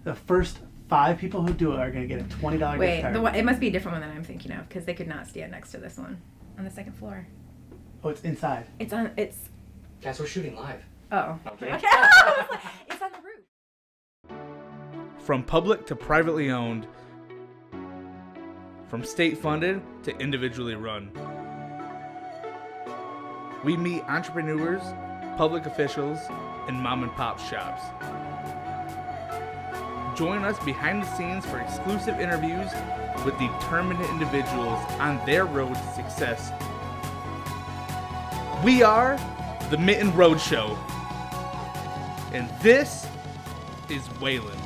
the first 5 people who do it are going to get a $20 gift card. Wait, it must be a different one than I'm thinking of, because they could not stand next to this one on the second floor. Oh, it's inside. Guys, we're shooting live. Oh. Okay. It's on the roof. From public to privately owned, from state funded to individually run. We meet entrepreneurs, public officials, and mom and pop shops. Join us behind the scenes for exclusive interviews with determined individuals on their road to success. We are the MITTEN ROAD SHOW, and this is Wayland.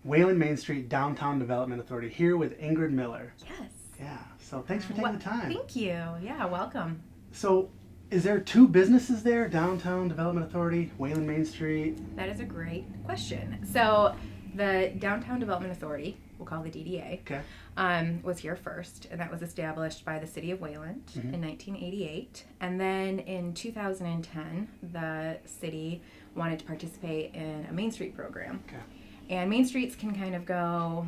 Wayland Main Street Downtown Development Authority here with Ingrid Miller. Yes. Yeah, so thanks for taking the time. Thank you. Yeah, welcome. So, is there 2 businesses there? Downtown Development Authority, Wayland Main Street? That is a great question. So, the Downtown Development Authority, we'll call the DDA, was here first, and that was established by the city of Wayland in 1988. And then in 2010, the city wanted to participate in a Main Street program. Okay. And Main Streets can kind of go,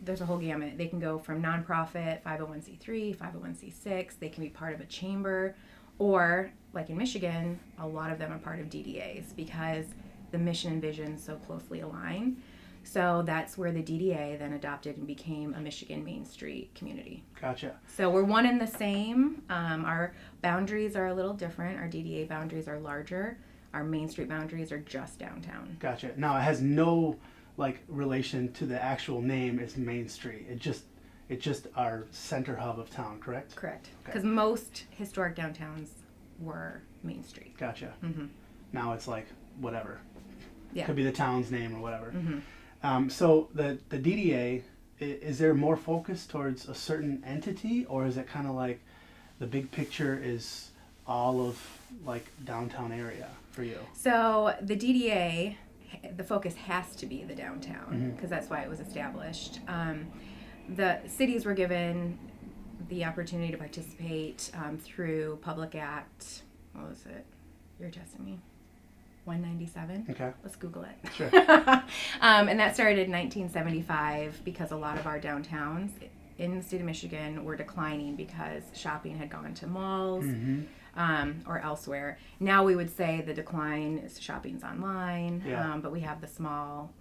there's a whole gamut. They can go from nonprofit, 501c3, 501c6. They can be part of a chamber, or like in Michigan, a lot of them are part of DDAs because the mission and vision so closely align. So that's where the DDA then adopted and became a Michigan Main Street community. Gotcha. So we're one and the same. Our boundaries are a little different. Our DDA boundaries are larger. Our Main Street boundaries are just downtown. Gotcha. Now, it has no relation to the actual name. It's Main Street. It's just our center hub of town, correct? Correct. Because most historic downtowns were Main Street. Gotcha. Mm-hmm. Now it's whatever. Yeah. Could be the town's name or whatever. Mm-hmm. So the DDA, is there more focus towards a certain entity, or is it kind of like the big picture is all of downtown area for you? So the DDA, the focus has to be the downtown because that's why it was established. The cities were given the opportunity to participate through Public Act, what was it? You're testing me. 197? Okay. Let's Google it. Sure. And that started in 1975 because a lot of our downtowns in the state of Michigan were declining because shopping had gone to malls or elsewhere. Now we would say the decline is shopping's online, but we have the small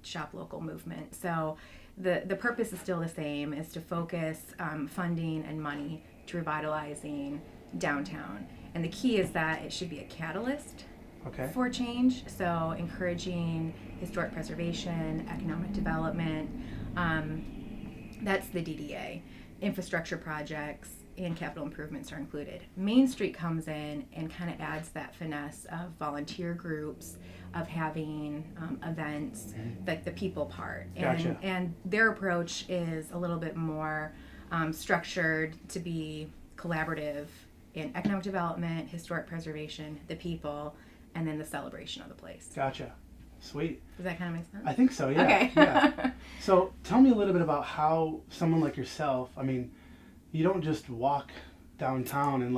shop local movement. So the purpose is still the same, is to focus funding and money to revitalizing downtown. And the key is that it should be a catalyst for change. So encouraging historic preservation, economic development. That's the DDA. Infrastructure projects and capital improvements are included. Main Street comes in and kind of adds that finesse of volunteer groups, of having events, like the people part. Gotcha. And their approach is a little bit more structured to be collaborative in economic development, historic preservation, the people, and then the celebration of the place. Gotcha. Sweet. Does that kind of make sense? I think so, yeah. Okay. Yeah. So tell me a little bit about how someone like yourself, I mean, you don't just walk downtown and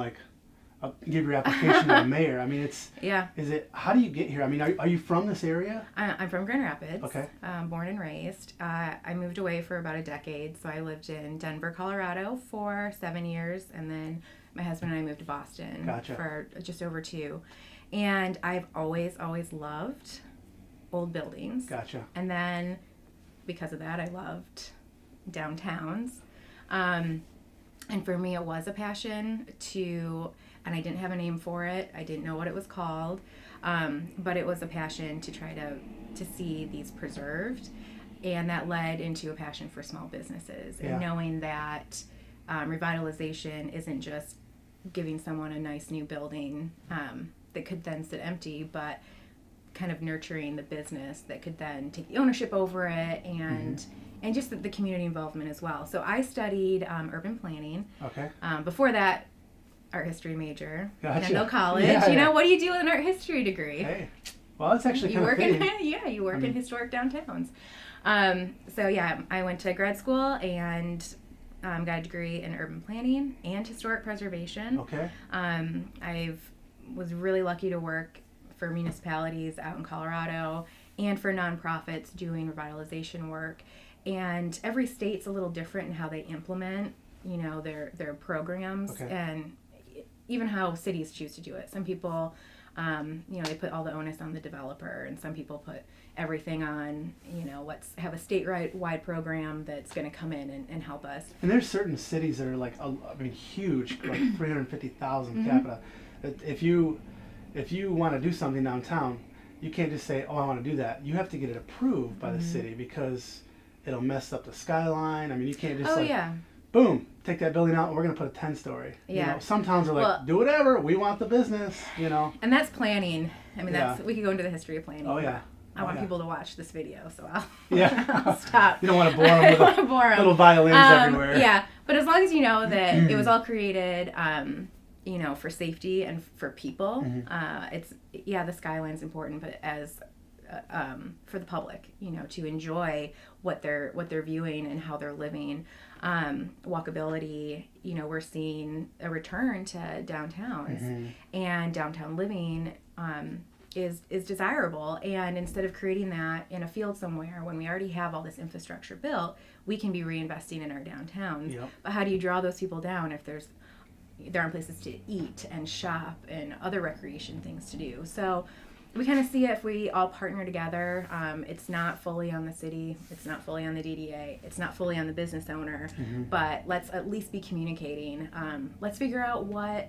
give your application to the mayor. I mean, Yeah. how do you get here? I mean, are you from this area? I'm from Grand Rapids. Okay. Born and raised. I moved away for about a decade, so I lived in Denver, Colorado for 7 years, and then my husband and I moved to Boston Gotcha. for just over 2. And I've always loved old buildings. Gotcha. And then because of that, I loved downtowns. And for me, it was a passion and I didn't have a name for it. I didn't know what it was called. But it was a passion to try to see these preserved. And that led into a passion for small businesses and knowing that revitalization isn't just giving someone a nice new building that could then sit empty, but kind of nurturing the business that could then take the ownership over it and just the community involvement as well. So I studied urban planning. Okay. Before that, art history major, Gotcha. Kendall College. Yeah. What do you do with an art history degree? Hey, well, that's actually You kind of work fitting. you work in historic downtowns. So yeah, I went to grad school and got a degree in urban planning and historic preservation. Okay. I was really lucky to work for municipalities out in Colorado and for nonprofits doing revitalization work. And every state's a little different in how they implement, their programs and even how cities choose to do it. Some people, they put all the onus on the developer, and some people put everything on, let's have a state-wide program that's going to come in and help us. And there's certain cities that are like, huge, like 350,000 capita. If you want to do something downtown, you can't just say, "Oh, I want to do that." You have to get it approved by the city because it'll mess up the skyline. I mean, you can't just boom, take that building out and we're going to put a 10-story. Yeah. Some towns are like, do whatever, we want the business, And that's planning. I mean, we could go into the history of planning. Oh, yeah. I want people to watch this video, so I'll I'll stop. You don't want to bore them with little violins everywhere. Yeah, but as long as you know that it was all created, for safety and for people, the skyline's important, but as for the public, to enjoy what they're viewing and how they're living. Walkability, we're seeing a return to downtowns, and downtown living is desirable. And instead of creating that in a field somewhere when we already have all this infrastructure built, we can be reinvesting in our downtowns. Yep. But how do you draw those people down if there aren't places to eat and shop and other recreation things to do? So we kind of see it if we all partner together. It's not fully on the city. It's not fully on the DDA. It's not fully on the business owner. But let's at least be communicating. Let's figure out what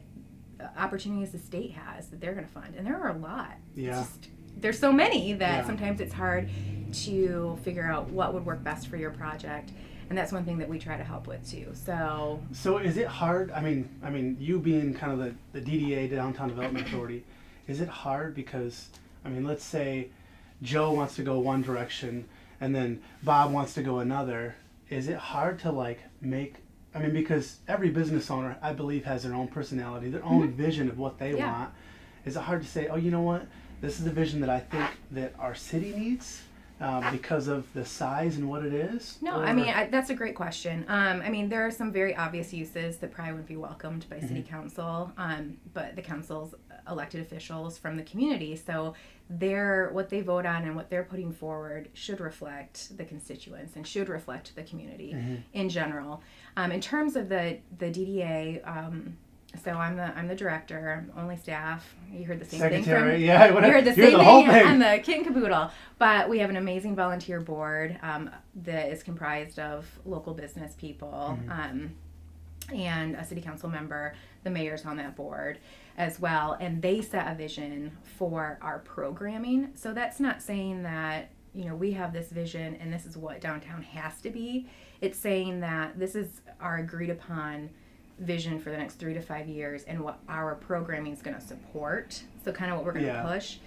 opportunities the state has that they're going to fund. And there are a lot. Yeah. There's so many that sometimes it's hard to figure out what would work best for your project. And that's one thing that we try to help with too. So is it hard? I mean, you being kind of the DDA, Downtown Development Authority, is it hard because, let's say Joe wants to go one direction and then Bob wants to go another. Is it hard to because every business owner, I believe, has their own personality, their own vision of what they want. Is it hard to say, oh, you know what? This is the vision that I think that our city needs because of the size and what it is? No, that's a great question. There are some very obvious uses that probably would be welcomed by city council, but the council's elected officials from the community, so what they vote on and what they're putting forward should reflect the constituents and should reflect the community in general. In terms of the DDA, so I'm the director, I'm only staff. You heard the same thing from whatever. You heard the same whole thing on the kit and caboodle. But we have an amazing volunteer board that is comprised of local business people and a city council member. The mayor's on that board as well, and they set a vision for our programming. So that's not saying that we have this vision and this is what downtown has to be. It's saying that this is our agreed upon vision for the next 3 to 5 years and what our programming is going to support. So kind of what we're going to push.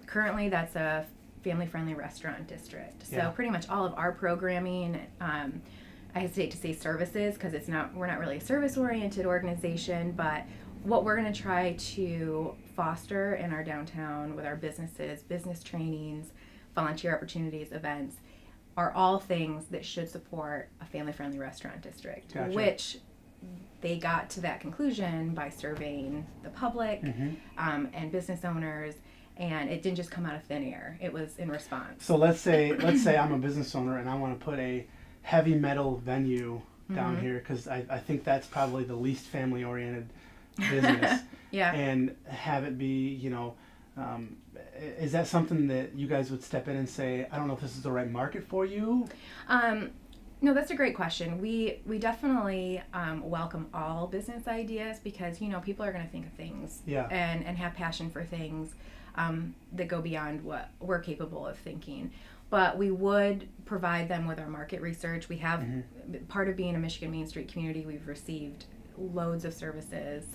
Currently, that's a family-friendly restaurant district. So pretty much all of our programming, I hesitate to say services because we're not really a service-oriented organization, but what we're going to try to foster in our downtown with our businesses, business trainings, volunteer opportunities, events, are all things that should support a family-friendly restaurant district, Gotcha. which they got to that conclusion by surveying the public and business owners, and it didn't just come out of thin air. It was in response. So let's say I'm a business owner and I want to put a heavy metal venue down here, because I think that's probably the least family oriented business. Yeah. And have it be, is that something that you guys would step in and say, I don't know if this is the right market for you? No, that's a great question. We definitely welcome all business ideas, because people are going to think of things and have passion for things that go beyond what we're capable of thinking. But we would provide them with our market research. We have part of being a Michigan Main Street community. We've received loads of services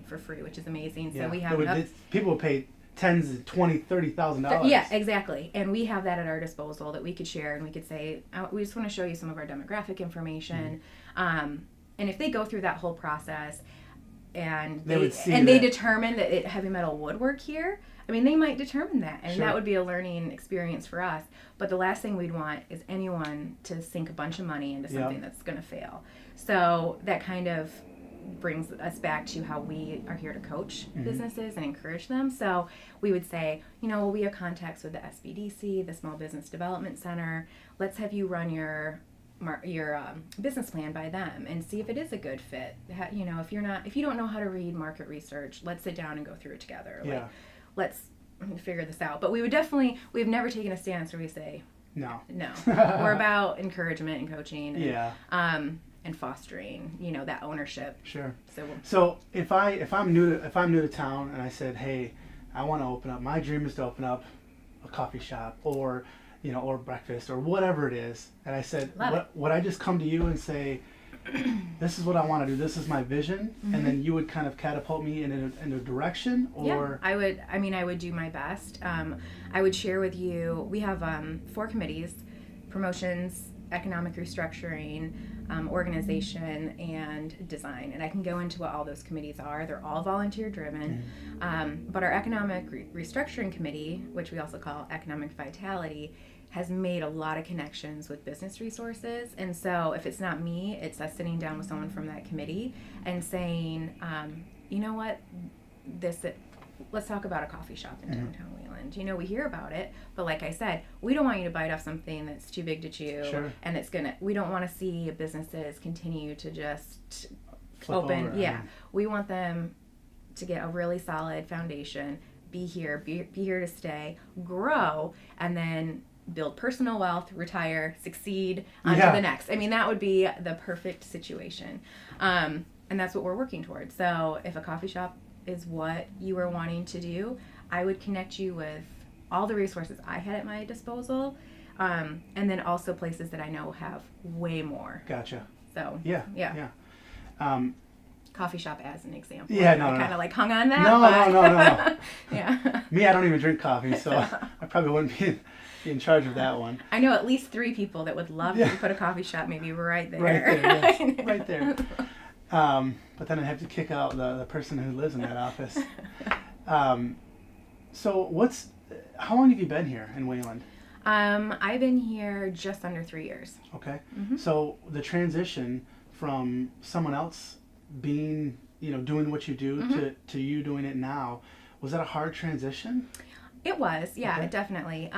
for free, which is amazing. So we have people would pay tens of $20,000-$30,000. Yeah, exactly. And we have that at our disposal that we could share, and we could say, we just want to show you some of our demographic information. And if they go through that whole process and they determine that heavy metal would work here, I mean, they might determine that, and that would be a learning experience for us. But the last thing we'd want is anyone to sink a bunch of money into something that's going to fail. So that kind of brings us back to how we are here to coach businesses and encourage them. So we would say, we have contacts with the SBDC, the Small Business Development Center. Let's have you run your business plan by them and see if it is a good fit. If you don't know how to read market research, let's sit down and go through it together. Yeah. Let's figure this out. But we've never taken a stance where we say no. We're about encouragement and coaching. And fostering, that ownership. Sure. So if I'm new to town and I said, hey, I want to open up. My dream is to open up a coffee shop or breakfast or whatever it is, and I said, would I just come to you and say, this is what I want to do, this is my vision, and then you would kind of catapult me in a direction? Or I would do my best. I would share with you, we have 4 committees: promotions, economic restructuring, organization, and design. And I can go into what all those committees are. They're all volunteer driven. But our economic restructuring committee, which we also call economic vitality, has made a lot of connections with business resources. And so if it's not me, it's us sitting down with someone from that committee and saying, you know what, let's talk about a coffee shop in downtown Wayland. We hear about it, but like I said, we don't want you to bite off something that's too big to chew, and we don't want to see businesses continue to just open. We want them to get a really solid foundation, be here to stay, grow, and then build personal wealth, retire, succeed, on to the next. I mean, that would be the perfect situation. And that's what we're working towards. So if a coffee shop is what you were wanting to do, I would connect you with all the resources I had at my disposal, and then also places that I know have way more. Gotcha. So coffee shop as an example. I kind of like hung on that. No. Yeah. Me, I don't even drink coffee, so I probably wouldn't be in charge of that one. I know at least 3 people that would love to put a coffee shop maybe right there. Right there, yes. Right there. But then I'd have to kick out the person who lives in that office. So how long have you been here in Wayland? I've been here just under 3 years. Okay. So the transition from someone else being, doing what you do to you doing it now, was that a hard transition? It was, definitely.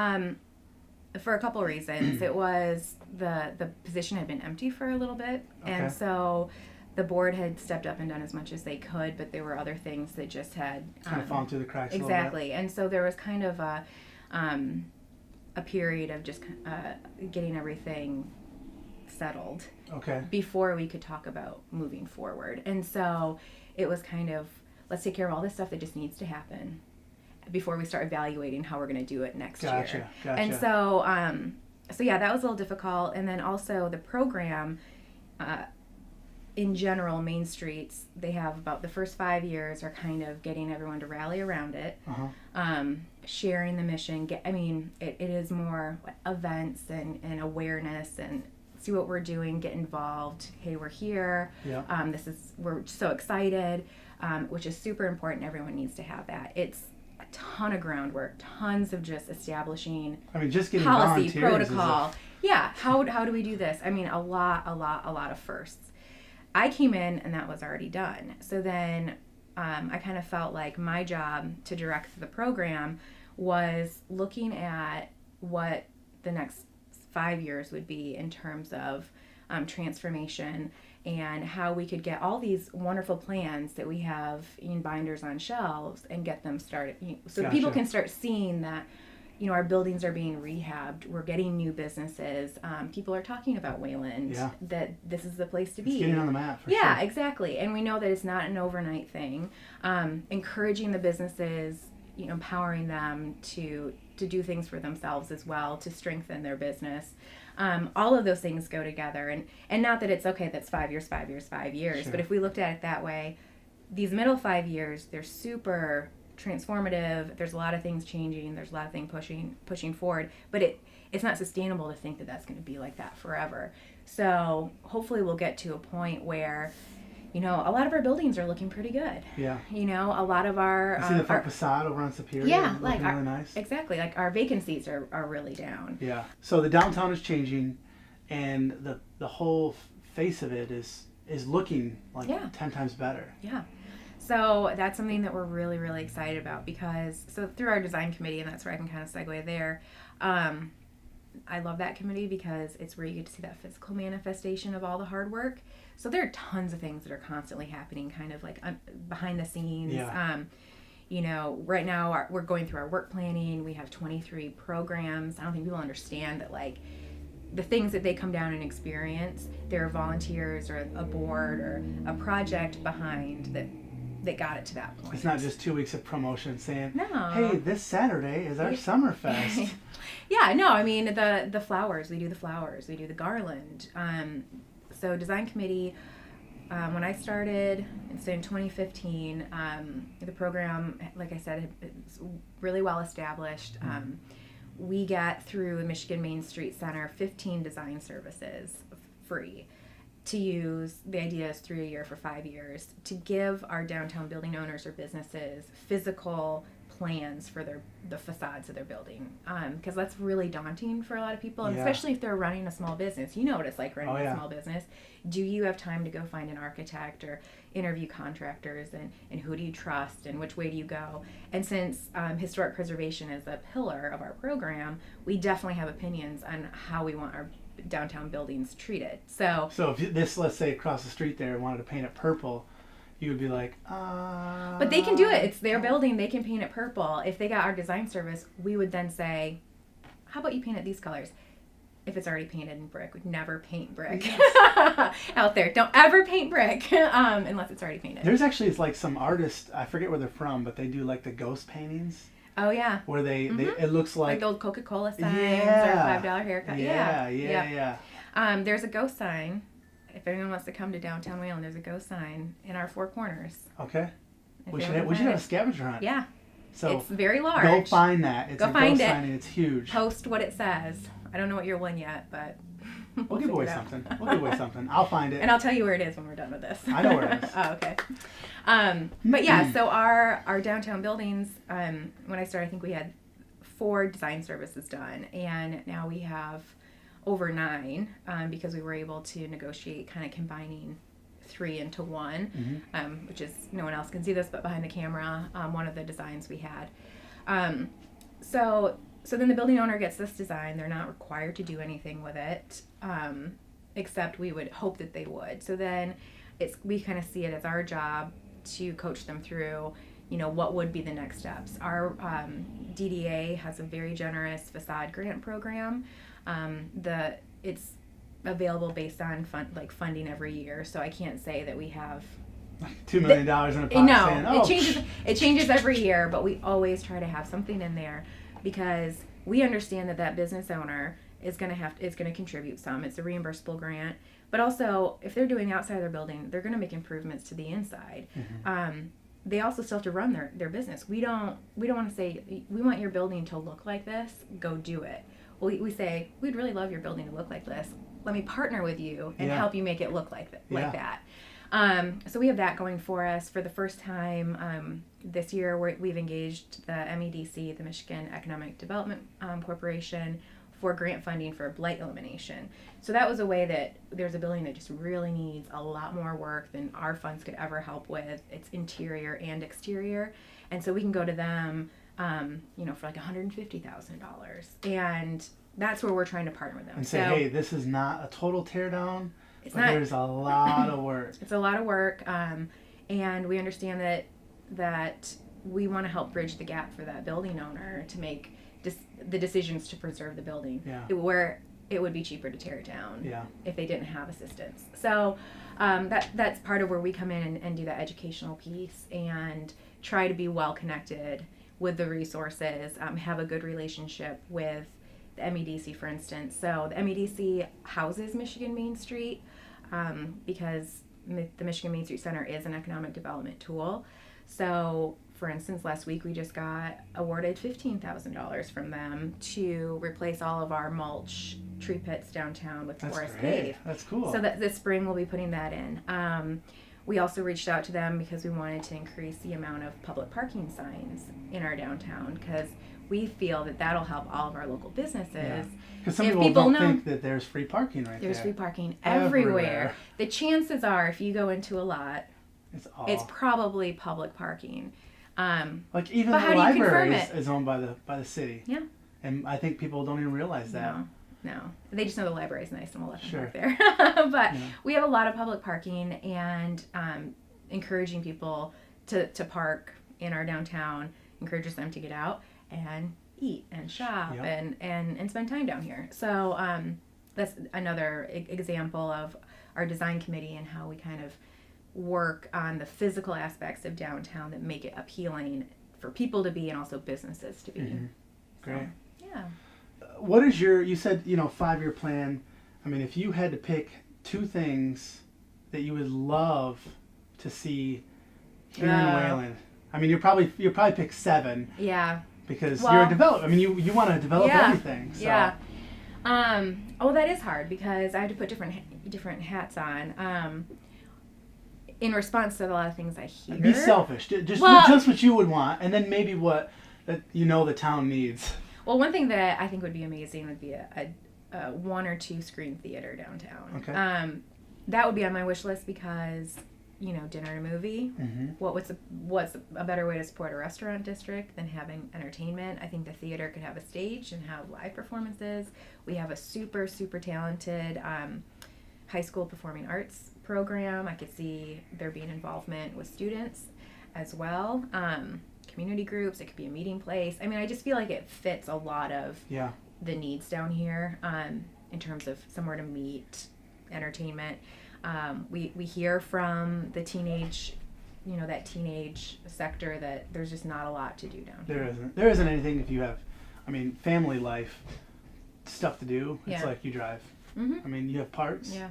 For a couple reasons. It was the position had been empty for a little bit, and so the board had stepped up and done as much as they could, but there were other things that just had kind of fallen through the cracks. Exactly, and so there was kind of a period of just getting everything settled before we could talk about moving forward. And so it was kind of, let's take care of all this stuff that just needs to happen before we start evaluating how we're going to do it next year. Gotcha. And so that was a little difficult. And then also the program, in general, Main Streets, they have about the first 5 years are kind of getting everyone to rally around it, sharing the mission. It is more events and awareness and see what we're doing, get involved. Hey, we're here. We're so excited, which is super important. Everyone needs to have that. It's a ton of groundwork, tons of just establishing just getting policy, volunteers protocol. How do we do this? A lot of firsts. I came in and that was already done. So then I kind of felt like my job to direct the program was looking at what the next 5 years would be in terms of transformation and how we could get all these wonderful plans that we have in binders on shelves and get them started, so that people Gotcha. can start seeing that our buildings are being rehabbed, we're getting new businesses, people are talking about Wayland, Yeah. that this is the place to be. It's getting on the map for Yeah, sure. exactly. And we know that it's not an overnight thing. Encouraging the businesses, empowering them to do things for themselves as well, to strengthen their business. All of those things go together. And not that it's okay, that's 5 years, 5 years, 5 years. Sure. But if we looked at it that way, these middle 5 years, they're super transformative. There's a lot of things changing. There's a lot of things pushing forward. But it's not sustainable to think that that's going to be like that forever. So hopefully we'll get to a point where, a lot of our buildings are looking pretty good. Yeah. A lot of our... I see the front facade over on Superior. Yeah, looking like really nice. Exactly. Like our vacancies are really down. Yeah. So the downtown is changing, and the whole face of it is looking like Yeah. 10 times better. Yeah. So that's something that we're really, really excited about because, through our design committee, and that's where I can kind of segue there, I love that committee because it's where you get to see that physical manifestation of all the hard work. So there are tons of things that are constantly happening kind of like behind the scenes. Yeah. Right now we're going through our work planning. We have 23 programs. I don't think people understand that, like, the things that they come down and experience, there are volunteers or a board or a project behind that got it to that point. It's not just 2 weeks of promotion saying, No. hey, this Saturday is our summer fest. Yeah, no, I mean, the flowers, we do the flowers, we do the garland. So design committee, when I started, so in 2015, the program, like I said, it's really well established. We get through the Michigan Main Street Center 15 design services free to use. The idea is 3 a year for 5 years to give our downtown building owners or businesses physical plans for the facades of their building, because that's really daunting for a lot of people, and Yeah. especially if they're running a small business. You know what it's like running Oh, yeah. a small business. Do you have time to go find an architect or interview contractors, and who do you trust and which way do you go? And since historic preservation is a pillar of our program, we definitely have opinions on how we want our downtown buildings treated. So So if this, let's say across the street there, wanted to paint it purple, you would be like, but they can do it. It's their building. They can paint it purple. If they got our design service, we would then say, how about you paint it these colors? If it's already painted in brick, we'd never paint brick. Out there. Don't ever paint brick unless it's already painted. There's actually, it's like some artist, I forget where they're from, but they do like the ghost paintings Oh, yeah. where they it looks Like like, the old Coca-Cola signs Yeah. or $5 haircut. yeah. There's a ghost sign. If anyone wants to come to downtown Wayland, there's a ghost sign in our four corners. Okay. If We you should wanna have find a it. scavenger hunt. Yeah. So It's very large. go find that. It's Go a find ghost it. sign and it's huge. Post what it says. I don't know what year one yet, but We'll give away figure it out. something. We'll give away something. I'll find it. And I'll tell you where it is when we're done with this. I know where it is. Oh, okay. But yeah, so our downtown buildings, when I started, I think we had 4 design services done, and now we have over 9 because we were able to negotiate kind of combining 3 into 1, which is, no one else can see this, but behind the camera, one of the designs we had. So then the building owner gets this design. They're not required to do anything with it, except we would hope that they would. So then we kind of see it as our job to coach them through, what would be the next steps. Our DDA has a very generous Facade Grant program. It's available based on funding every year. So I can't say that we have $2 million in a pot no, saying, oh, it changes every year, but we always try to have something in there because we understand that business owner is going to contribute some. It's a reimbursable grant, but also if they're doing outside their building, they're going to make improvements to the inside. They also still have to run their business. We don't want to say we want your building to look like this. Go do it. Well, we say we'd really love your building to look like this. Let me partner with you and help you make it look like that. So we have that going for us. For the first time this year, we've engaged the MEDC, the Michigan Economic Development Corporation, for grant funding for blight elimination. So that was a way that there's a building that just really needs a lot more work than our funds could ever help with. It's interior and exterior. And so we can go to them, for like $150,000. And that's where we're trying to partner with them. And say, hey, this is not a total tear down, but there's a lot of work. It's a lot of work. And we understand that we want to help bridge the gap for that building owner to make the decisions to preserve the building. Yeah. Where it would be cheaper to tear it down if they didn't have assistance. So that's part of where we come in and do that educational piece and try to be well connected with the resources, have a good relationship with the MEDC, for instance. So the MEDC houses Michigan Main Street because the Michigan Main Street Center is an economic development tool. So, for instance, last week we just got awarded $15,000 from them to replace all of our mulch tree pits downtown with forest pave. That's cool. So that this spring we'll be putting that in. We also reached out to them because we wanted to increase the amount of public parking signs in our downtown because we feel that that'll help all of our local businesses. Because some people don't think that there's free parking right there. There's free parking everywhere. The chances are, if you go into a lot, it's probably public parking. Like even the library is owned by the city. Yeah. And I think people don't even realize that. No. They just know the library's nice and we'll let them Sure. park there. But we have a lot of public parking and encouraging people to park in our downtown encourages them to get out and eat and shop and spend time down here. So that's another example of our design committee and how we kind of work on the physical aspects of downtown that make it appealing for people to be and also businesses to be. Mm-hmm. Great. So, yeah. What is you said, 5-year plan. I mean, if you had to pick 2 things that you would love to see here in Wayland, I mean, you'll probably pick 7. Yeah. Because you're a developer. I mean, you want to develop everything. So. Yeah. That is hard because I have to put different hats on. In response to a lot of things I hear. Be selfish. Just what you would want, and then maybe what the town needs. Well, one thing that I think would be amazing would be a 1 or 2 screen theater downtown. Okay. That would be on my wish list because, dinner and a movie. Mm-hmm. What's a better way to support a restaurant district than having entertainment? I think the theater could have a stage and have live performances. We have a super, super talented high school performing arts program. I could see there being involvement with students as well. Community groups, it could be a meeting place. I mean, I just feel like it fits a lot of the needs down here in terms of somewhere to meet, entertainment. We hear from the teenage, that teenage sector that there's just not a lot to do down here. There isn't anything if you have, family life, stuff to do. It's like you drive. Mm-hmm. I mean, you have parks. Yeah.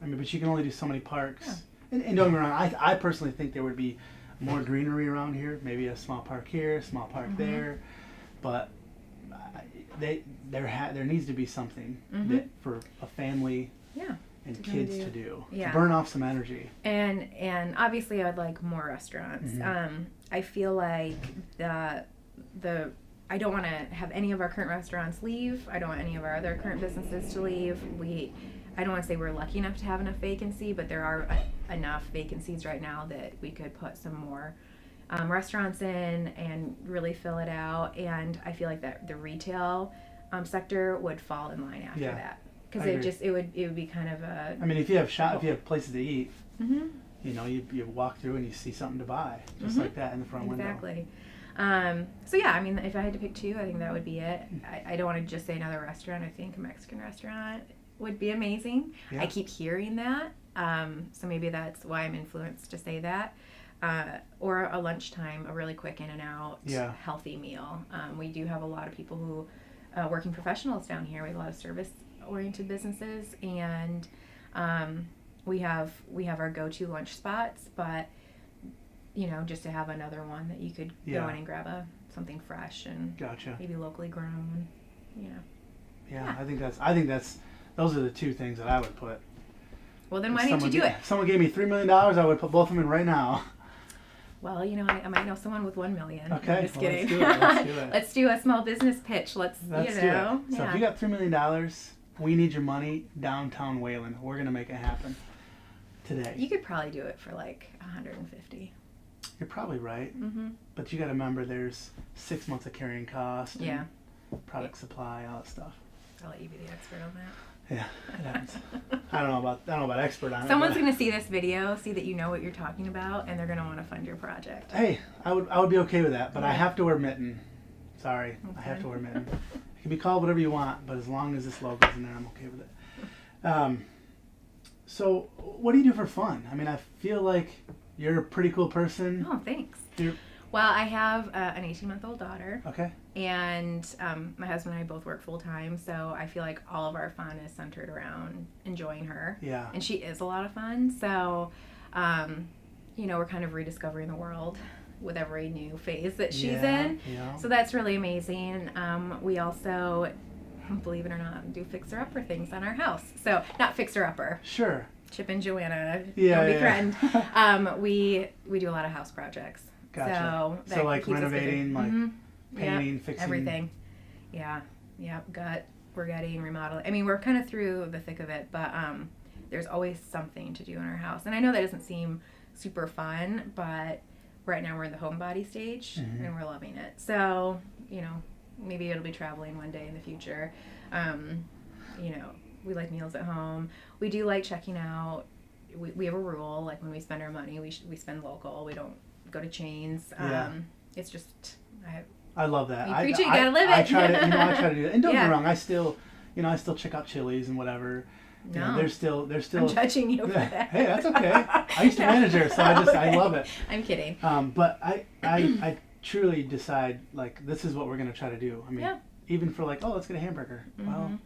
But you can only do so many parks. Yeah. And don't get me wrong, I personally think there would be more greenery around here. Maybe a small park here, a small park there. But there needs to be something that for a family and kids to do. Yeah. To burn off some energy. And obviously I would like more restaurants. I feel like I don't want to have any of our current restaurants leave. I don't want any of our other current businesses to leave. I don't want to say we're lucky enough to have enough vacancy, but there are enough vacancies right now that we could put some more restaurants in and really fill it out. And I feel like that the retail sector would fall in line after that because it would be kind of a. I mean, if you have places to eat, you walk through and you see something to buy just like that in the front window. Exactly. If I had to pick 2, I think that would be it. I don't want to just say another restaurant. I think a Mexican restaurant would be amazing. Yeah. I keep hearing that, so maybe that's why I'm influenced to say that. Or a lunchtime, a really quick in and out, healthy meal. We do have a lot of people who working professionals down here. We have a lot of service-oriented businesses, and we have our go-to lunch spots, but just to have another one that you could go in and grab something fresh and maybe locally grown. Yeah, I think that's those are the 2 things that I would put. Well, then why didn't you do it? If someone gave me $3 million, I would put both of them in right now. Well, you know, I might know someone with 1 million. Okay, I'm just well, kidding. let's do it. Let's do a small business pitch. Let's you do it. know. So if you got $3 million, we need your money downtown Wayland. We're gonna make it happen today. You could probably do it for like 150. You're probably right, Mm-hmm. but you got to remember there's 6 months of carrying cost. And Yeah. product supply, all that stuff. I'll let you be the expert on that. Yeah, it happens. I don't know about expert on Someone's it. going to see this video, see that you know what you're talking about, and they're going to want to fund your project. Hey, I would be okay with that, but I Right. have to wear mitten. Sorry, I Okay. have to wear mitten. It can be called whatever you want, but as long as this logo's in there, I'm okay with it. So, what do you do for fun? I mean, I feel like you're a pretty cool person. Oh, thanks. You're, Well, I have an 18-month-old daughter, okay. and my husband and I both work full-time, so I feel like all of our fun is centered around enjoying her. Yeah. And she is a lot of fun, so, you know, we're kind of rediscovering the world with every new phase that she's in. Yeah. So that's really amazing. We also, believe it or not, do fixer-upper things on our house. So, not fixer-upper. Sure. Chip and Joanna, Yeah, don't be yeah. friend. We do a lot of house projects. Gotcha. So, So, that like keeps us busy. renovating, like Mhm. painting, Yep, fixing. everything. Yeah, we're getting remodeling. I mean, we're kind of through the thick of it, but there's always something to do in our house. And I know that doesn't seem super fun, but right now we're in the homebody stage Mhm. and we're loving it. So, you know, maybe it'll be traveling one day in the future. You know, we like meals at home. We do like checking out. We have a rule, like when we spend our money, we spend local. We don't go to chains. Yeah. It's just, I love that. You preach it, you gotta live it. I try to, I try to do that. And don't get Yeah. me wrong, I still check out Chili's and whatever. You know, No. there's still. I'm judging you for that. Hey, that's okay. I used to manage her, so I Okay. love it. I'm kidding. But I truly decide, like, this is what we're gonna try to do. I mean, Yeah. even for like, oh, let's get a hamburger. Well, Mhm.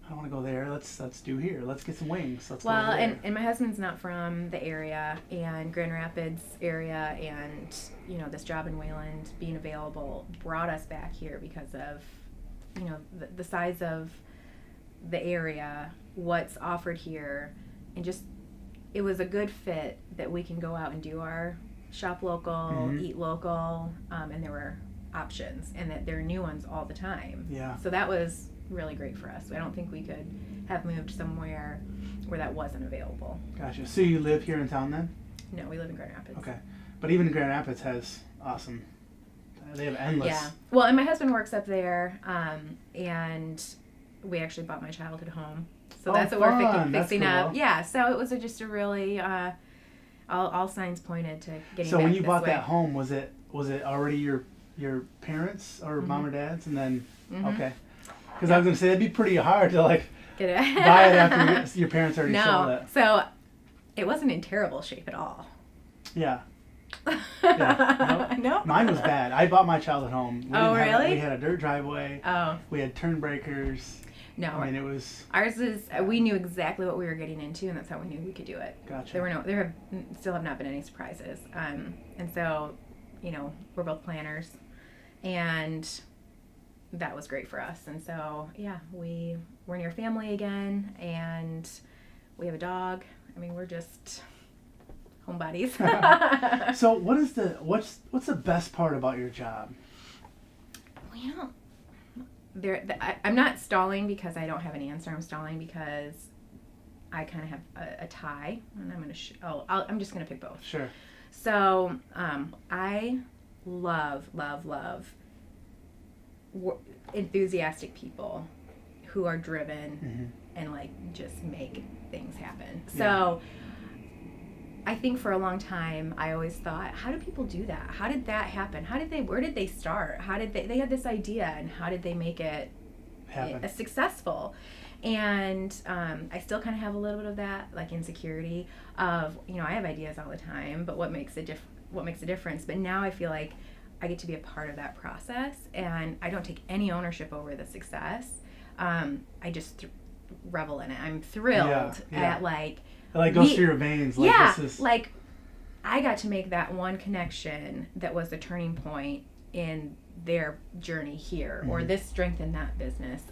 I don't want to go there. Let's do here. Let's get some wings. Let's Well, go over there. and my husband's not from the area, and Grand Rapids area, and, you know, this job in Wayland being available brought us back here because of, you know, the size of the area, what's offered here, and just, it was a good fit that we can go out and do our shop local, Mhm. eat local, and there were options, and that there are new ones all the time. Yeah. So that was really great for us. I don't think we could have moved somewhere where that wasn't available. Gotcha. So you live here in town then? No, we live in Grand Rapids. Okay. But even Grand Rapids has awesome. They have endless. Yeah. Well, and my husband works up there, and we actually bought my childhood home. So Oh, that's what we're fun. That's fixing up. cool. Yeah. So it was just a really, all signs pointed to getting So back when you this bought way. that home, was it already your parents or mom or dad's, and then Mhm. okay? Because I was gonna say that'd be pretty hard to like Get it? buy it after your parents already sold No. it. So it wasn't in terrible shape at all. Yeah. Yeah. No. Mine was bad. I bought my childhood home. We Oh, didn't have really? we had a dirt driveway. Oh We had turn breakers. no. I mean, it was Ours is, we knew exactly what we were getting into, and that's how we knew we could do it. gotcha. Still have not been any surprises. And so, you know, we're both planners, and that was great for us. And so, yeah, we're near family again, and we have a dog. I mean, we're just homebodies. So what's the best part about your job? Well, I'm not stalling because I don't have an answer. I'm stalling because I kind of have a tie, and I'm just gonna pick both. Sure. So I love enthusiastic people who are driven and like just make things happen. So I think for a long time I always thought, how do people do that? How did that happen? Where did they start? How did they had this idea, and how did they make it Happen. successful? And I still kind of have a little bit of that, like, insecurity of, you know, I have ideas all the time, but what makes a difference? But now I feel like I get to be a part of that process, and I don't take any ownership over the success. I just revel in it. I'm thrilled at like. It like goes through your veins. Like, Yeah, this is... like I got to make that one connection that was the turning point in their journey here, or this strengthened that business.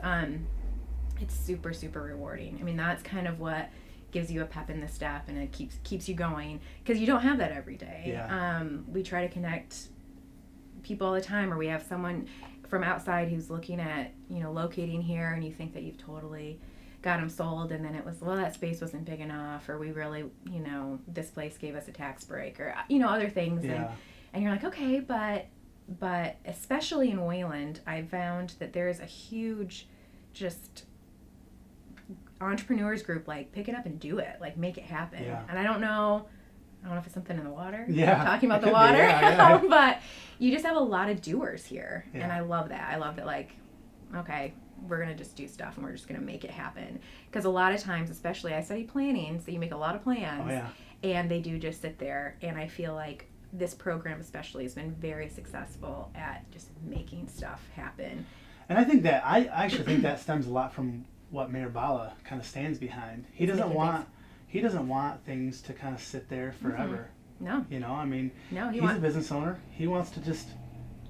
It's super, super rewarding. I mean, that's kind of what gives you a pep in the step, and it keeps you going, because you don't have that every day. Yeah. We try to connect people all the time, or we have someone from outside who's looking at, locating here, and you think that you've totally got them sold, and then it was, well, that space wasn't big enough, or we really, this place gave us a tax break, or other things. Yeah. And you're like, okay, but especially in Wayland, I found that there's a huge just entrepreneurs group, like, pick it up and do it, like, make it happen. Yeah. And I don't know if it's something in the water. Yeah. Talking about It the could be, water. yeah. But you just have a lot of doers here. Yeah. And I love that. I love that, like, okay, we're going to just do stuff and we're just going to make it happen. Because a lot of times, especially I study planning, so you make a lot of plans. Oh, yeah. And they do just sit there. And I feel like this program especially has been very successful at just making stuff happen. And I think that, I actually think that stems a lot from what Mayor Bala kind of stands behind. He doesn't want things to kind of sit there forever. No. I mean, No, he's a business owner. He wants to just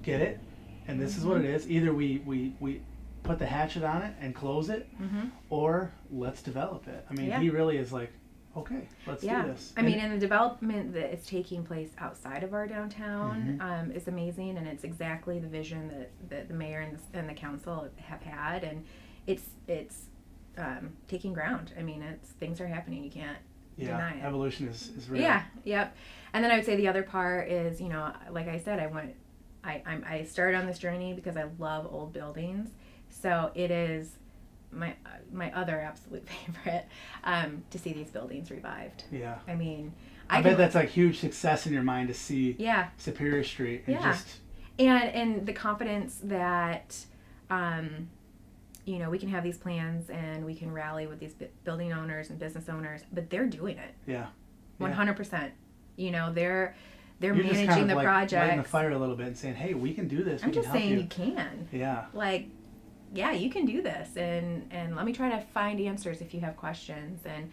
get it, and this is what it is. Either we put the hatchet on it and close it, or let's develop it. I mean, he really is like, okay, let's do this. I mean, and the development that is taking place outside of our downtown is amazing, and it's exactly the vision that the mayor and the council have had, and it's taking ground. I mean, things are happening. You can't deny it. Evolution is real. Yeah, yep. And then I would say the other part is, like I said, I started on this journey because I love old buildings. So it is my other absolute favorite to see these buildings revived. Yeah. I mean, I bet that's like huge success in your mind to see Superior Street and just and the confidence that we can have these plans and we can rally with these building owners and business owners, but they're doing it. Yeah. 100%. They're You're managing just kind of the like projects. lighting the fire a little bit and saying, hey, we can do this. I'm We just can help saying you. you can. Yeah. Like, yeah, you can do this, and let me try to find answers if you have questions, and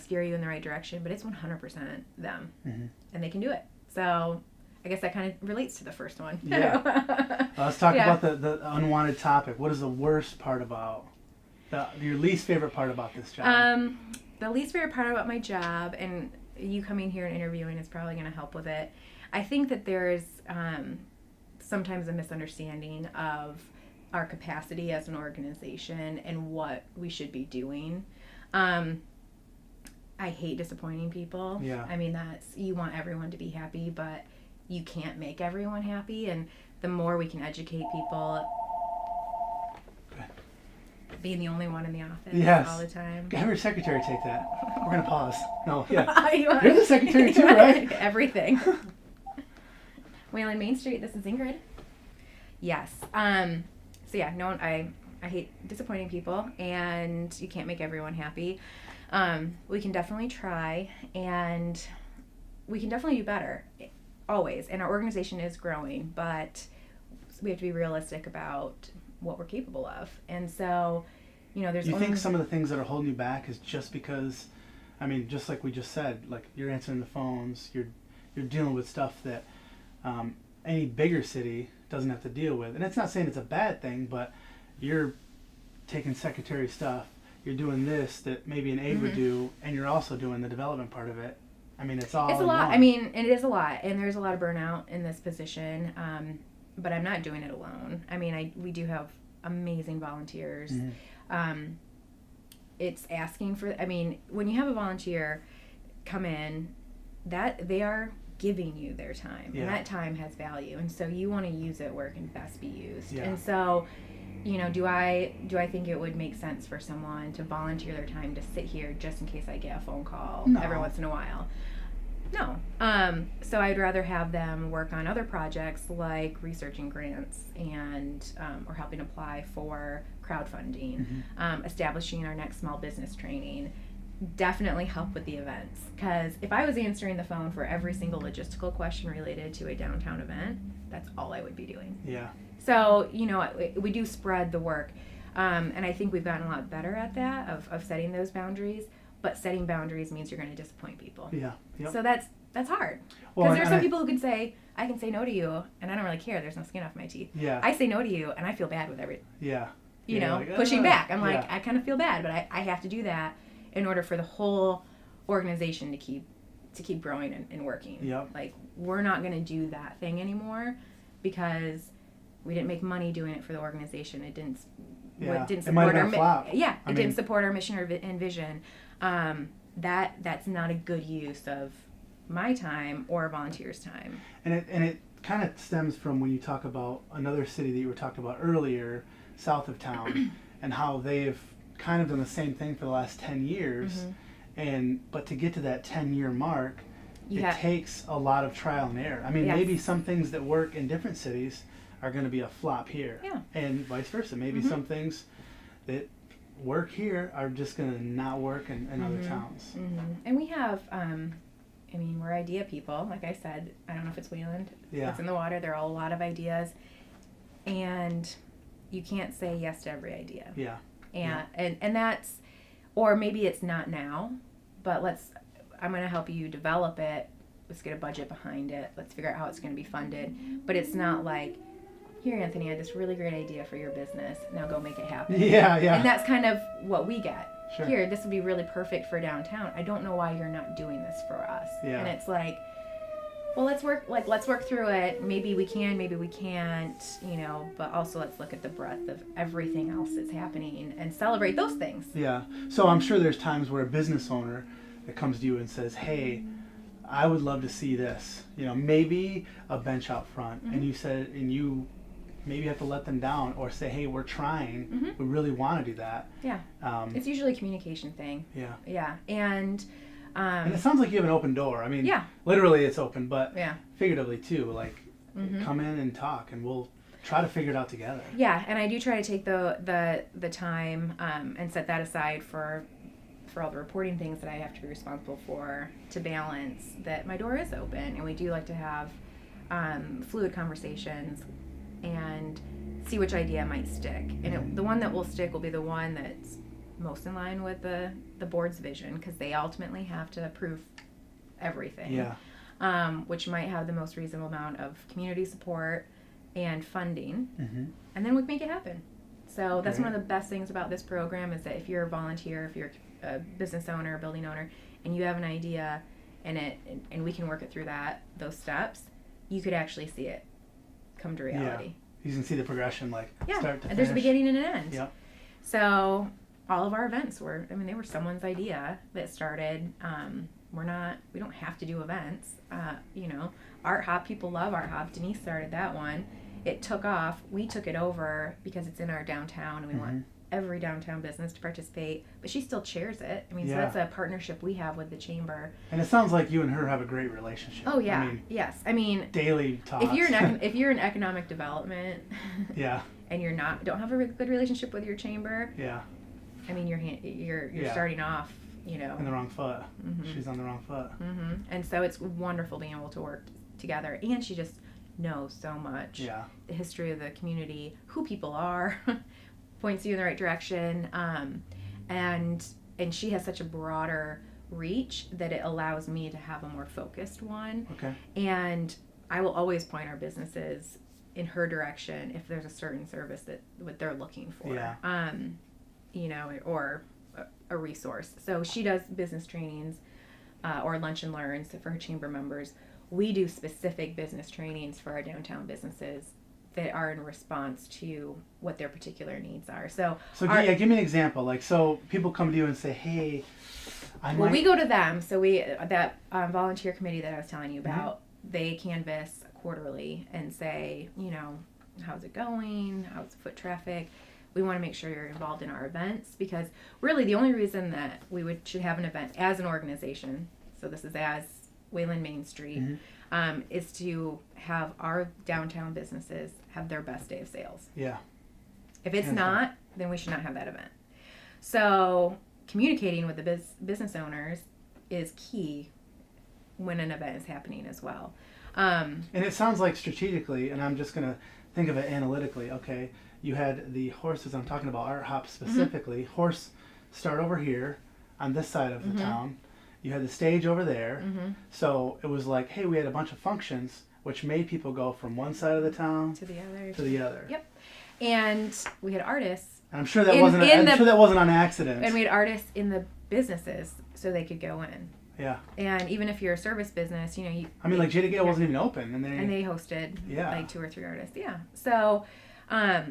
steer you in the right direction. But it's 100% them, and they can do it. So I guess that kind of relates to the first one. Yeah. Let's talk about the unwanted topic. What is the worst part about your least favorite part about this job? The least favorite part about my job, and you coming here and interviewing is probably going to help with it. I think that there's sometimes a misunderstanding of our capacity as an organization and what we should be doing. I hate disappointing people. Yeah. I mean, you want everyone to be happy, but you can't make everyone happy. And the more we can educate people, being the only one in the office all the time. Have your secretary take that. We're going to pause. No, yeah. You're the secretary too, right? Everything. Wayland Main Street, this is Ingrid. Yes. So yeah, no, I hate disappointing people, and you can't make everyone happy. We can definitely try, and we can definitely do better, always. And our organization is growing, but we have to be realistic about what we're capable of. And so, there's. You think some of the things that are holding you back is just because, I mean, just like we just said, like you're answering the phones, you're dealing with stuff that any bigger city doesn't have to deal with. And it's not saying it's a bad thing, but you're taking secretary stuff, you're doing this that maybe an aide would do, and you're also doing the development part of it. I mean, it's all. It's a in lot. one. I mean, it is a lot, and there's a lot of burnout in this position. But I'm not doing it alone. I mean, we do have amazing volunteers. It's asking for. I mean, when you have a volunteer come in, that they are giving you their time, and that time has value, and so you want to use it where it can best be used. Yeah. And so, do I think it would make sense for someone to volunteer their time to sit here just in case I get a phone call every once in a while? No. So I'd rather have them work on other projects like researching grants and or helping apply for crowdfunding, establishing our next small business training. Definitely help with the events, because if I was answering the phone for every single logistical question related to a downtown event, that's all I would be doing. Yeah. So, we do spread the work, and I think we've gotten a lot better at that, of setting those boundaries, but setting boundaries means you're going to disappoint people. Yeah. Yep. So that's hard. Well, Because there's some people who can say, I can say no to you, and I don't really care, there's no skin off my teeth. Yeah. I say no to you, and I feel bad with everything. Yeah. Pushing back. I'm like, I kind of feel bad, but I have to do that in order for the whole organization to keep growing and working. Yep. Like, we're not going to do that thing anymore because we didn't make money doing it for the organization. It didn't It support might have our been a flop. didn't support our mission and vision. That's not a good use of my time or volunteers' time. And it kind of stems from when you talk about another city that you were talking about earlier, south of town, and how they've kind of done the same thing for the last 10 years. But to get to that 10-year mark, takes a lot of trial and error. I mean, Yes. maybe some things that work in different cities are going to be a flop here. Yeah. And vice versa. Maybe some things that work here are just going to not work in other towns. And we have, we're idea people. Like I said, I don't know if it's Wayland. Yeah. It's in the water. There are a lot of ideas. And you can't say yes to every idea. Yeah. And that's, or maybe it's not now, but I'm going to help you develop it. Let's get a budget behind it. Let's figure out how it's going to be funded. But it's not like, here, Anthony, I had this really great idea for your business. Now go make it happen. Yeah. And that's kind of what we get. Sure. Here, this would be really perfect for downtown. I don't know why you're not doing this for us. Yeah. And it's like, well, let's work through it. Maybe we can, maybe we can't, but also let's look at the breadth of everything else that's happening and celebrate those things. Yeah. So I'm sure there's times where a business owner that comes to you and says, hey, I would love to see this. Maybe a bench out front. And you maybe have to let them down or say, hey, we're trying. We really want to do that. Yeah. It's usually a communication thing. Yeah. Yeah. And it sounds like you have an open door. I mean, literally it's open, but figuratively too. Like, come in and talk, and we'll try to figure it out together. Yeah, and I do try to take the time and set that aside for all the reporting things that I have to be responsible for to balance that my door is open, and we do like to have fluid conversations and see which idea might stick. And the one that will stick will be the one that's most in line with the board's vision, because they ultimately have to approve everything. Yeah. Which might have the most reasonable amount of community support and funding, and then we can make it happen. So that's one of the best things about this program is that if you're a volunteer, if you're a business owner, a building owner, and you have an idea and we can work it through those steps, you could actually see it come to reality. You can see the progression, like start to finish. There's a beginning and an end. Yep. So all of our events they were someone's idea that started. We don't have to do events. Art Hop, people love Art Hop. Denise started that one. It took off. We took it over because it's in our downtown and we want every downtown business to participate, but she still chairs it. So that's a partnership we have with the chamber. And it sounds like you and her have a great relationship. Oh yeah, yes. Daily talks. If you're in economic development, and you're don't have a good relationship with your chamber, you're starting off, on the wrong foot. She's on the wrong foot. And so it's wonderful being able to work together, and she just knows so much. The history of the community, who people are. Points you in the right direction, and she has such a broader reach that it allows me to have a more focused one. Okay. And I will always point our businesses in her direction if there's a certain service that what they're looking for. Or a resource. So she does business trainings or lunch and learns for her chamber members. We do specific business trainings for our downtown businesses that are in response to what their particular needs are. So give me an example. Like, so people come to you and say, hey, we go to them. So that volunteer committee that I was telling you about, they canvass quarterly and say, how's it going? How's the foot traffic? We want to make sure you're involved in our events, because really the only reason that we should have an event as an organization, so this is as Wayland Main Street, is to have our downtown businesses have their best day of sales. Yeah. If it's not, then we should not have that event. So communicating with the business owners is key when an event is happening as well. And it sounds like strategically, and I'm just going to think of it analytically, okay, you had the horses, I'm talking about Art Hop specifically, horse start over here on this side of the town. You had the stage over there. So it was like, hey, we had a bunch of functions which made people go from one side of the town to the other. To the other. Yep. And we had artists. And I'm sure that wasn't on accident. And we had artists in businesses so they could go in. Yeah. And even if you're a service business, you I mean, like Jada Gale wasn't even open, and they hosted Yeah. like 2 or 3 artists. Yeah. So, I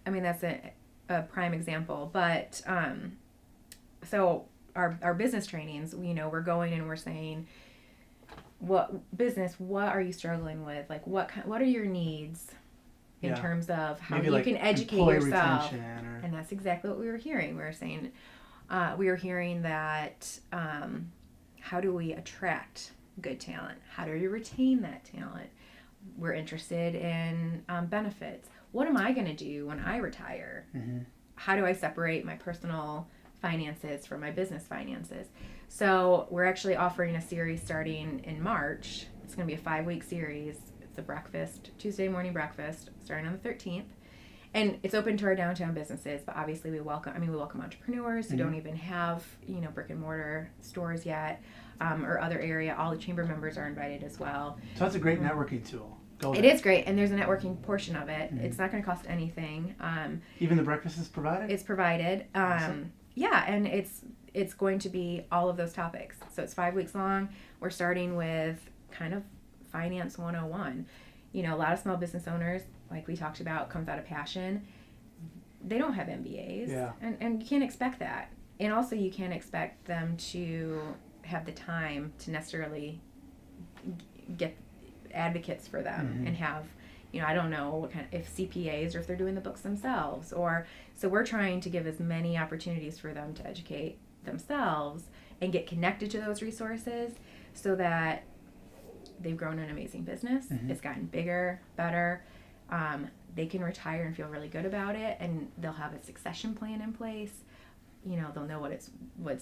mean, that's a prime example. But so our business trainings, we're going and we're saying, what are you struggling with? Like, what are your needs in Yeah. terms of how Maybe you like can educate employee yourself? retention or- And that's exactly what we were hearing. We were hearing that how do we attract good talent? How do we retain that talent? We're interested in benefits. What am I going to do when I retire? Mm-hmm. How do I separate my personal finances from my business finances? So we're actually offering a series starting in March. It's going to be a 5-week series. It's a Tuesday morning breakfast, starting on the 13th. And it's open to our downtown businesses, but obviously we welcome entrepreneurs who don't even have, brick and mortar stores yet, or other area. All the chamber members are invited as well. So that's a great networking tool. It is great, and there's a networking portion of it. It's not going to cost anything. Even the breakfast is provided? It's provided. Awesome. Yeah, and it's going to be all of those topics. So it's 5 weeks long. We're starting with kind of finance 101. A lot of small business owners, like we talked about, comes out of passion. They don't have MBAs. Yeah. And you can't expect that. And also you can't expect them to have the time to necessarily get advocates for them and have, I don't know what if CPAs or if they're doing the books themselves, so we're trying to give as many opportunities for them to educate themselves and get connected to those resources so that they've grown an amazing business. It's gotten bigger, better. They can retire and feel really good about it, and they'll have a succession plan in place. They'll know what its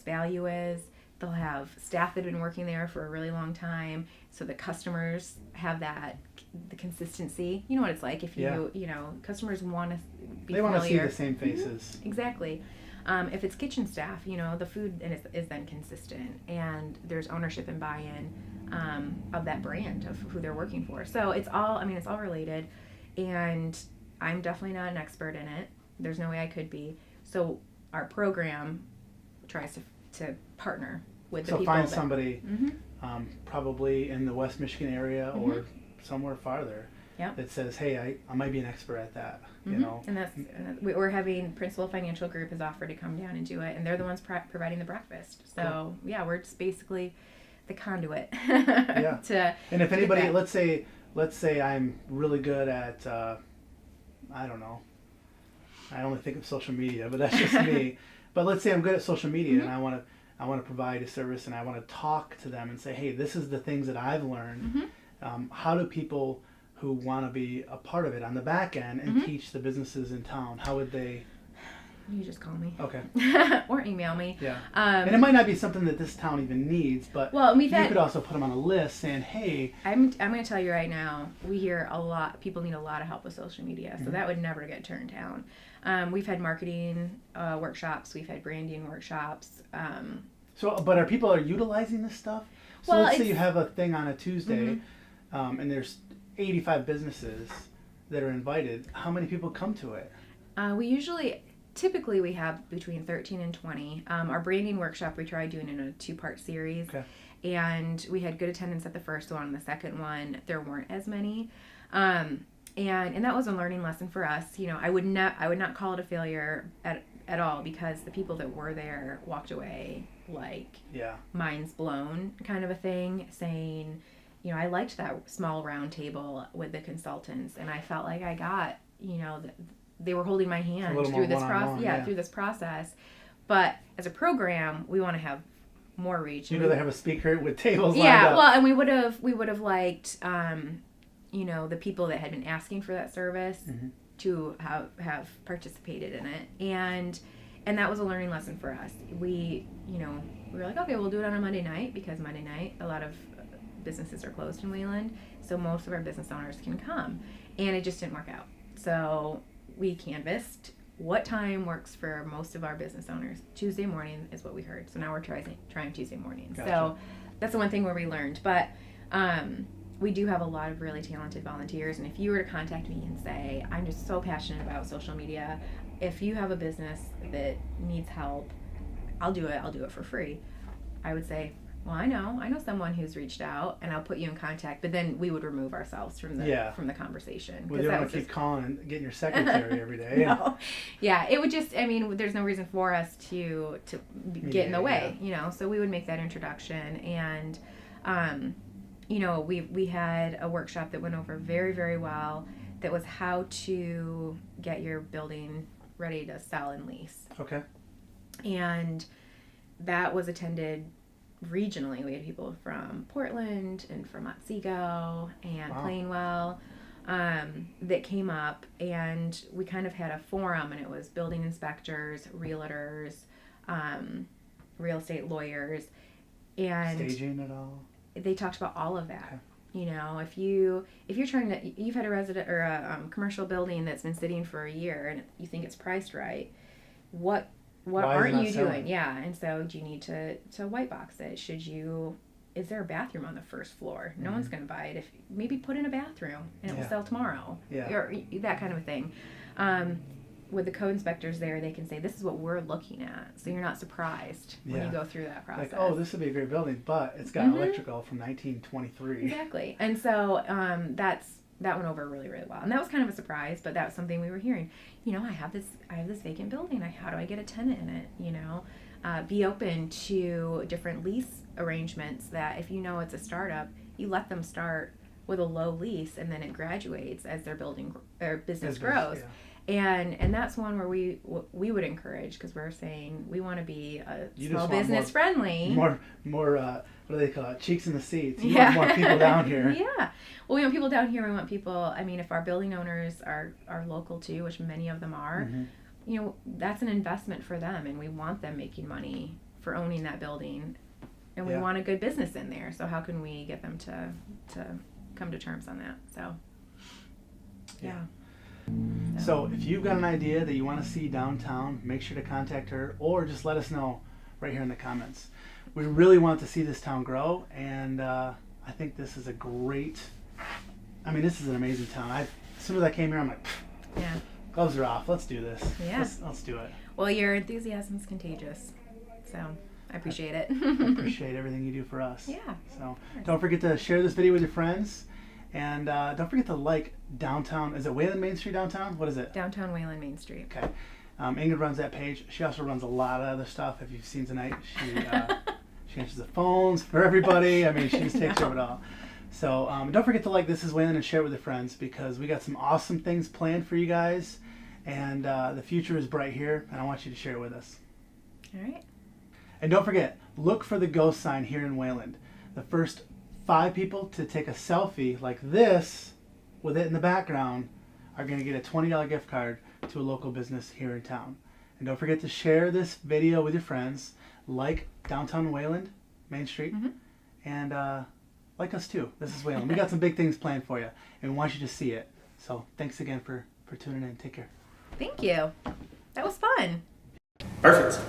value is. They'll have staff that have been working there for a really long time, so the customers have the consistency. You know what it's like if customers want to be They want to see familiar. the same faces. Exactly. If it's kitchen staff, the food is then consistent, and there's ownership and buy-in of that brand of who they're working for. So it's all related, and I'm definitely not an expert in it. There's no way I could be. So our program tries to partner with the So people. find that, somebody probably in the West Michigan area or somewhere farther Yep. that says, hey, I might be an expert at that. And we're having Principal Financial Group has offered to come down and do it, and they're the ones providing the breakfast. So Cool. yeah, we're just basically the conduit. Yeah. And if anybody, back. let's say I'm really good at, I don't know, I only think of social media, but that's just me. But let's say I'm good at social media and I want to provide a service and I want to talk to them and say, hey, this is the things that I've learned. How do people who want to be a part of it on the back end and teach the businesses in town, how would they? You just call me. Okay. Or email me. Yeah. And it might not be something that this town even needs, but you could also put them on a list saying, hey. I'm going to tell you right now, we hear a lot, people need a lot of help with social media, so that would never get turned down. We've had marketing workshops, we've had branding workshops. But are people utilizing this stuff? So let's say you have a thing on a Tuesday, and there's 85 businesses that are invited. How many people come to it? Typically we have between 13 and 20. Our branding workshop we tried doing in a 2-part series. Okay. And we had good attendance at the first one. The second one, there weren't as many. And that was a learning lesson for us. I would not call it a failure at all, because the people that were there walked away like minds blown kind of a thing, saying, I liked that small round table with the consultants, and I felt like I got, they were holding my hand through this process. Through this process. But as a program, we want to have more reach. They have a speaker with tables lined up. Well, and we would have liked, the people that had been asking for that service to have participated in it, and that was a learning lesson for us. We were like, okay, we'll do it on a Monday night, because Monday night a lot of businesses are closed in Wayland, so most of our business owners can come, and it just didn't work out. So we canvassed what time works for most of our business owners. Tuesday morning is what we heard, so now we're trying Tuesday mornings. Gotcha. So that's the one thing where we learned, but we do have a lot of really talented volunteers, and if you were to contact me and say, I'm just so passionate about social media, if you have a business that needs help, I'll do it for free. I would say, well, I know someone who's reached out, and I'll put you in contact. But then we would remove ourselves from the conversation. Well, you don't want to keep calling and getting your secretary every day. No. Yeah, it would just, I mean, there's no reason for us to get in the way, you know. So we would make that introduction, and you know, we had a workshop that went over very, very well. That was how to get your building ready to sell and lease. Okay. And that was attended regionally. We had people from Portland and from Otsego and Plainwell that came up, and we kind of had a forum, and it was building inspectors, realtors, real estate lawyers, and staging it all. They talked about all of that. Okay. You know, if you're trying to, you've had a resident or a commercial building that's been sitting for a year and you think it's priced right, what aren't you doing? Yeah, and so do you need to white box it? Is there a bathroom on the first floor? No one's going to buy it. If maybe put in a bathroom and it will sell tomorrow. Yeah. Or that kind of a thing. With the code inspectors there, they can say, this is what we're looking at. So you're not surprised when you go through that process. Like, oh, this would be a great building, but it's got electrical from 1923. Exactly. And so that went over really, really well. And that was kind of a surprise, but that was something we were hearing. You know, I have this vacant building. How do I get a tenant in it? You know, be open to different lease arrangements that if you know it's a startup, you let them start with a low lease and then it graduates as their building or business grows. Yeah. And that's one where we would encourage, because we're saying we want to be a small business friendly. More what do they call it? Cheeks in the seats. You want more people down here. Yeah. Well, we want people down here. We want people. I mean, if our building owners are local too, which many of them are, you know, that's an investment for them, and we want them making money for owning that building, and we want a good business in there. So how can we get them to come to terms on that? So. Yeah. So if you've got an idea that you want to see downtown, make sure to contact her, or just let us know right here in the comments. We really want to see this town grow, and I think this is this is an amazing town. As soon as I came here, I'm like, gloves are off. Let's do this. Yeah. Let's do it. Well, your enthusiasm is contagious, so I appreciate it. I appreciate everything you do for us. Yeah. So don't forget to share this video with your friends. And don't forget to like downtown. Is it Wayland Main Street downtown? What is it? Downtown Wayland Main Street. Okay. Ingrid runs that page. She also runs a lot of other stuff. If you've seen tonight, she answers the phones for everybody. I mean, she just takes care of it all. So don't forget to like This Is Wayland and share it with your friends, because we got some awesome things planned for you guys. And the future is bright here, and I want you to share it with us. All right. And don't forget, look for the ghost sign here in Wayland. The first 5 people to take a selfie like this with it in the background are going to get a $20 gift card to a local business here in town. And don't forget to share this video with your friends, like downtown Wayland, Main Street, and like us too. This is Wayland. We got some big things planned for you, and we want you to see it. So thanks again for tuning in. Take care. Thank you. That was fun. Perfect.